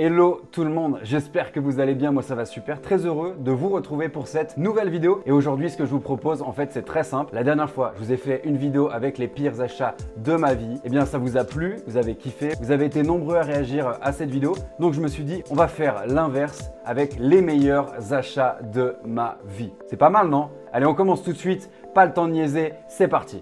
Hello tout le monde, j'espère que vous allez bien, moi ça va super, très heureux de vous retrouver pour cette nouvelle vidéo. Et aujourd'hui ce que je vous propose en fait c'est très simple. La dernière fois je vous ai fait une vidéo avec les pires achats de ma vie. Eh bien ça vous a plu, vous avez kiffé, vous avez été nombreux à réagir à cette vidéo. Donc je me suis dit on va faire l'inverse avec les meilleurs achats de ma vie. C'est pas mal non? Allez on commence tout de suite, pas le temps de niaiser, c'est parti.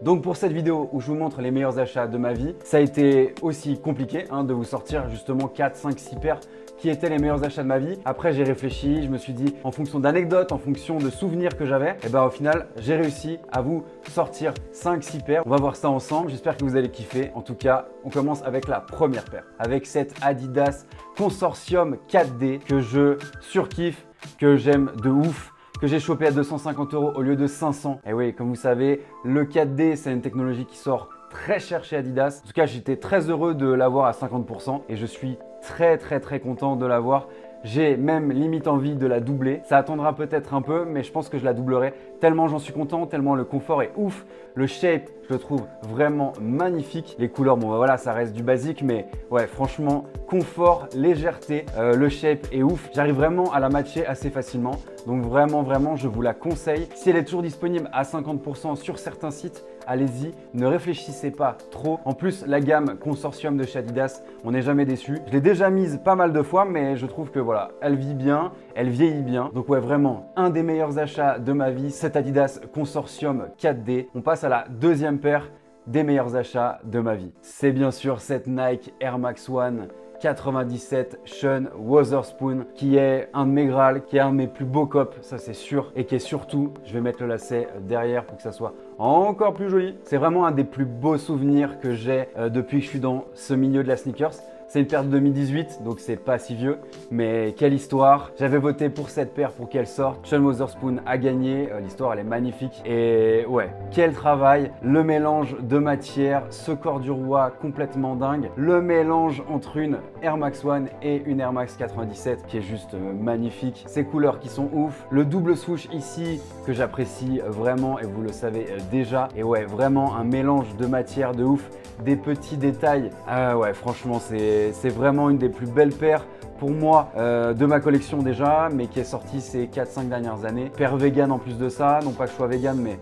Donc pour cette vidéo où je vous montre les meilleurs achats de ma vie, ça a été aussi compliqué de vous sortir justement 4, 5, 6 paires qui étaient les meilleurs achats de ma vie. Après j'ai réfléchi, je me suis dit en fonction d'anecdotes, en fonction de souvenirs que j'avais, et ben au final j'ai réussi à vous sortir 5, 6 paires. On va voir ça ensemble, j'espère que vous allez kiffer. En tout cas, on commence avec la première paire, avec cette Adidas Consortium 4D que je surkiffe, que j'aime de ouf, que j'ai chopé à 250 € au lieu de 500. Et oui, comme vous savez, le 4D, c'est une technologie qui sort très cher chez Adidas. En tout cas, j'étais très heureux de l'avoir à 50% et je suis très content de l'avoir. J'ai même limite envie de la doubler. Ça attendra peut-être un peu, mais je pense que je la doublerai tellement j'en suis content, tellement le confort est ouf. Le shape, je le trouve vraiment magnifique. Les couleurs, bon bah voilà, ça reste du basique, mais ouais, franchement, confort, légèreté, le shape est ouf. J'arrive vraiment à la matcher assez facilement. Donc vraiment, je vous la conseille. Si elle est toujours disponible à 50% sur certains sites, allez-y, ne réfléchissez pas trop. En plus, la gamme Consortium de chez Adidas, on n'est jamais déçu. Je l'ai déjà mise pas mal de fois, mais je trouve que voilà, elle vit bien, elle vieillit bien. Donc ouais, vraiment, un des meilleurs achats de ma vie, cette Adidas Consortium 4D. On passe à la deuxième paire des meilleurs achats de ma vie. C'est bien sûr cette Nike Air Max One 97 Sean Wotherspoon qui est un de mes Graal, qui est un de mes plus beaux copes, ça c'est sûr, et qui est surtout, je vais mettre le lacet derrière pour que ça soit encore plus joli. C'est vraiment un des plus beaux souvenirs que j'ai depuis que je suis dans ce milieu de la sneakers. C'est une paire de 2018, donc c'est pas si vieux, mais quelle histoire. J'avais voté pour cette paire pour qu'elle sorte. Sean Wotherspoon a gagné, l'histoire elle est magnifique. Et ouais, quel travail, le mélange de matière, ce corps du roi complètement dingue, le mélange entre une Air Max One et une Air Max 97 qui est juste magnifique. Ces couleurs qui sont ouf, le double swoosh ici que j'apprécie vraiment et vous le savez déjà. Et ouais, vraiment un mélange de matière de ouf, des petits détails. Ah ouais, franchement c'est vraiment une des plus belles paires pour moi de ma collection déjà, mais qui est sortie ces 4-5 dernières années. Paire vegan en plus de ça, non pas que je sois vegan, mais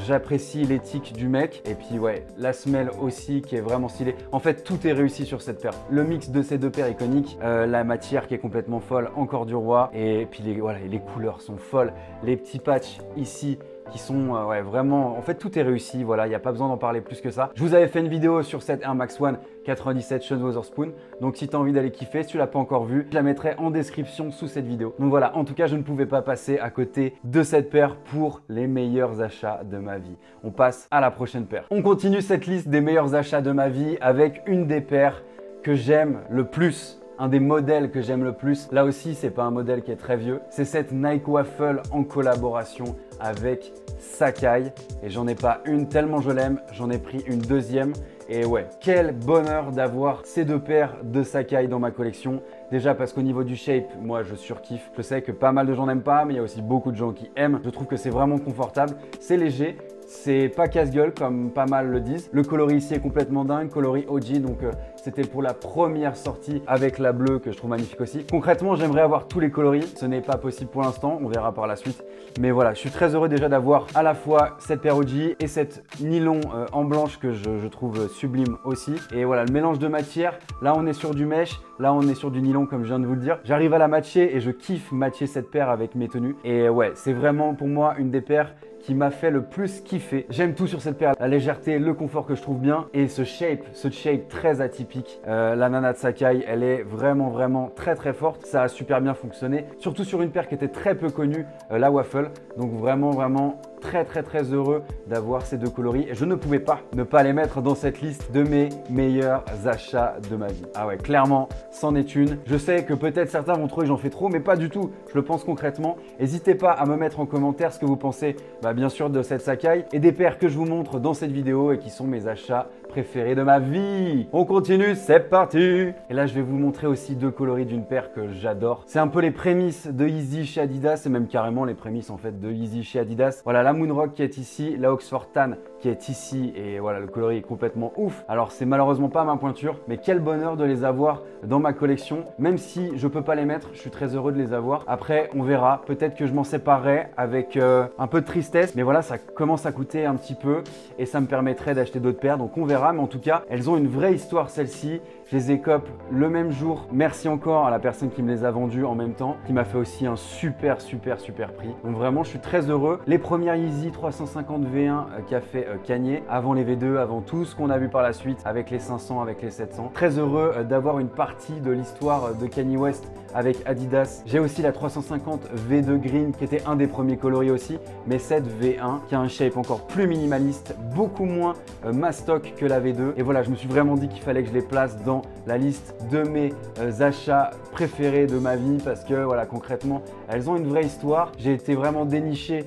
j'apprécie l'éthique du mec. Et puis ouais, la semelle aussi qui est vraiment stylée. En fait, tout est réussi sur cette paire. Le mix de ces deux paires iconiques, la matière qui est complètement folle, encore du roi. Et puis voilà, les couleurs sont folles. Les petits patchs ici qui sont ouais, vraiment, en fait tout est réussi, voilà, il n'y a pas besoin d'en parler plus que ça. Je vous avais fait une vidéo sur cette Air Max One 97 Sean Wotherspoon, donc si tu as envie d'aller kiffer, si tu l'as pas encore vue, je la mettrai en description sous cette vidéo. Donc voilà, en tout cas je ne pouvais pas passer à côté de cette paire pour les meilleurs achats de ma vie. On passe à la prochaine paire. On continue cette liste des meilleurs achats de ma vie avec une des paires que j'aime le plus. Un des modèles que j'aime le plus, là aussi c'est pas un modèle qui est très vieux, c'est cette Nike Waffle en collaboration avec Sacai. Et j'en ai pas une tellement je l'aime, j'en ai pris une deuxième. Et ouais, quel bonheur d'avoir ces deux paires de Sacai dans ma collection. Déjà parce qu'au niveau du shape, moi je surkiffe. Je sais que pas mal de gens n'aiment pas, mais il y a aussi beaucoup de gens qui aiment. Je trouve que c'est vraiment confortable, c'est léger. C'est pas casse-gueule comme pas mal le disent. Le coloris ici est complètement dingue, coloris OG, donc c'était pour la première sortie avec la bleue que je trouve magnifique aussi. Concrètement, j'aimerais avoir tous les coloris. Ce n'est pas possible pour l'instant, on verra par la suite. Mais voilà, je suis très heureux déjà d'avoir à la fois cette paire OG et cette nylon en blanche que je trouve sublime aussi. Et voilà, le mélange de matière, là on est sur du mesh, là on est sur du nylon comme je viens de vous le dire. J'arrive à la matcher et je kiffe matcher cette paire avec mes tenues. Et ouais, c'est vraiment pour moi une des paires qui m'a fait le plus kiffer. J'aime tout sur cette paire, la légèreté, le confort que je trouve bien et ce shape très atypique. La nana de Sacai, elle est vraiment très forte. Ça a super bien fonctionné, surtout sur une paire qui était très peu connue, la Waffle. Donc vraiment très heureux d'avoir ces deux coloris et je ne pouvais pas ne pas les mettre dans cette liste de mes meilleurs achats de ma vie. Ah ouais, clairement, c'en est une. Je sais que peut-être certains vont trouver que j'en fais trop, mais pas du tout. Je le pense concrètement. N'hésitez pas à me mettre en commentaire ce que vous pensez, bien sûr, de cette Sacai et des paires que je vous montre dans cette vidéo et qui sont mes achats préférée de ma vie. On continue, c'est parti. Et là, je vais vous montrer aussi deux coloris d'une paire que j'adore. C'est un peu les prémices de Yeezy chez Adidas, et même carrément les prémices en fait de Yeezy chez Adidas. Voilà, la Moonrock qui est ici, la Oxford Tan qui est ici, et voilà, le coloris est complètement ouf. Alors, c'est malheureusement pas ma pointure, mais quel bonheur de les avoir dans ma collection. Même si je peux pas les mettre, je suis très heureux de les avoir. Après, on verra. Peut-être que je m'en séparerai avec un peu de tristesse, mais voilà, ça commence à coûter un petit peu et ça me permettrait d'acheter d'autres paires. Donc, on verra. Mais en tout cas, elles ont une vraie histoire, celles-ci. Je les écope le même jour. Merci encore à la personne qui me les a vendues en même temps, qui m'a fait aussi un super prix. Donc vraiment, je suis très heureux. Les premières Yeezy 350 V1 qu'a fait Kanye, avant les V2, avant tout ce qu'on a vu par la suite avec les 500, avec les 700. Très heureux d'avoir une partie de l'histoire de Kanye West avec Adidas. J'ai aussi la 350 V2 Green qui était un des premiers coloris aussi, mais cette V1 qui a un shape encore plus minimaliste, beaucoup moins mastoc que la V2. Et voilà, je me suis vraiment dit qu'il fallait que je les place dans la liste de mes achats préférés de ma vie parce que voilà, concrètement, elles ont une vraie histoire. J'ai été vraiment dénicher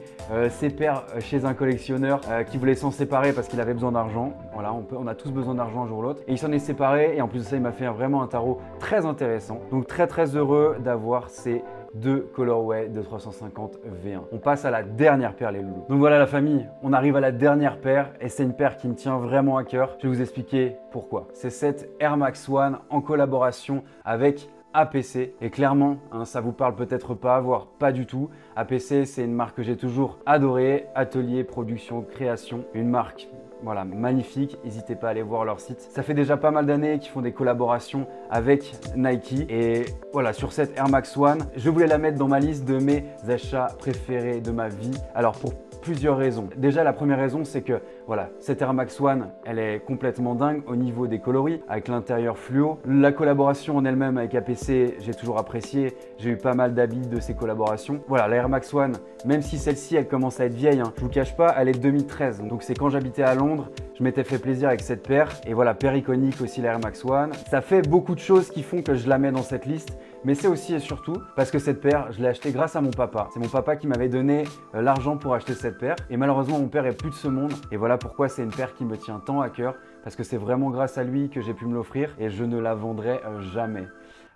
ces paires chez un collectionneur qui voulait s'en séparer parce qu'il avait besoin d'argent. Voilà, on a tous besoin d'argent un jour ou l'autre. Et il s'en est séparé et en plus de ça, il m'a fait vraiment un tarot très intéressant. Donc très heureux d'avoir ces deux colorways de 350 V1. On passe à la dernière paire les loulous. Donc voilà la famille, on arrive à la dernière paire et c'est une paire qui me tient vraiment à cœur. Je vais vous expliquer pourquoi. C'est cette Air Max One en collaboration avec APC et clairement, hein, ça vous parle peut-être pas, voire pas du tout. APC, c'est une marque que j'ai toujours adorée, atelier, production, création, une marque voilà, magnifique, n'hésitez pas à aller voir leur site. Ça fait déjà pas mal d'années qu'ils font des collaborations avec Nike et voilà, sur cette Air Max One, je voulais la mettre dans ma liste de mes achats préférés de ma vie. Alors pour plusieurs raisons. Déjà, la première raison, c'est que voilà, cette Air Max One, elle est complètement dingue au niveau des coloris, avec l'intérieur fluo. La collaboration en elle-même avec APC, j'ai toujours apprécié. J'ai eu pas mal d'habits de ces collaborations. Voilà, la Air Max One, même si celle-ci, elle commence à être vieille, hein, je vous cache pas, elle est de 2013. Donc c'est quand j'habitais à Londres, je m'étais fait plaisir avec cette paire. Et voilà, paire iconique aussi, la Air Max One. Ça fait beaucoup de choses qui font que je la mets dans cette liste. Mais c'est aussi et surtout parce que cette paire, je l'ai achetée grâce à mon papa. C'est mon papa qui m'avait donné l'argent pour acheter cette paire. Et malheureusement, mon père est plus de ce monde. Et voilà pourquoi c'est une paire qui me tient tant à cœur. Parce que c'est vraiment grâce à lui que j'ai pu me l'offrir et je ne la vendrai jamais.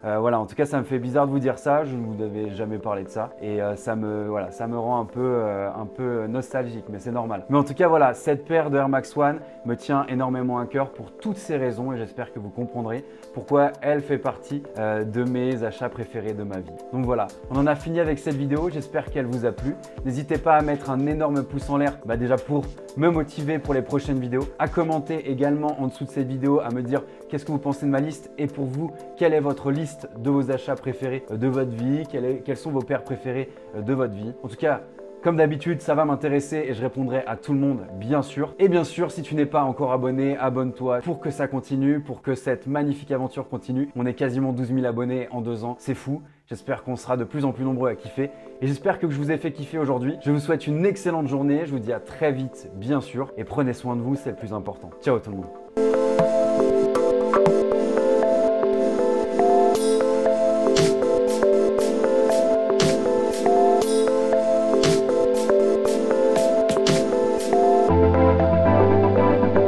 Voilà, en tout cas, ça me fait bizarre de vous dire ça. Je ne vous avais jamais parlé de ça. Et ça me rend un peu nostalgique, mais c'est normal. Mais en tout cas, voilà, cette paire de Air Max One me tient énormément à cœur pour toutes ces raisons. Et j'espère que vous comprendrez pourquoi elle fait partie de mes achats préférés de ma vie. Donc voilà, on en a fini avec cette vidéo. J'espère qu'elle vous a plu. N'hésitez pas à mettre un énorme pouce en l'air, déjà pour me motiver pour les prochaines vidéos. À commenter également en dessous de cette vidéo, à me dire qu'est-ce que vous pensez de ma liste et pour vous, quelle est votre liste de vos achats préférés de votre vie, quelles sont vos paires préférées de votre vie. En tout cas, comme d'habitude, ça va m'intéresser et je répondrai à tout le monde, bien sûr. Et bien sûr, si tu n'es pas encore abonné, abonne-toi pour que ça continue, pour que cette magnifique aventure continue. On est quasiment 12 000 abonnés en 2 ans, c'est fou. J'espère qu'on sera de plus en plus nombreux à kiffer. Et j'espère que je vous ai fait kiffer aujourd'hui. Je vous souhaite une excellente journée. Je vous dis à très vite, bien sûr. Et prenez soin de vous, c'est le plus important. Ciao tout le monde.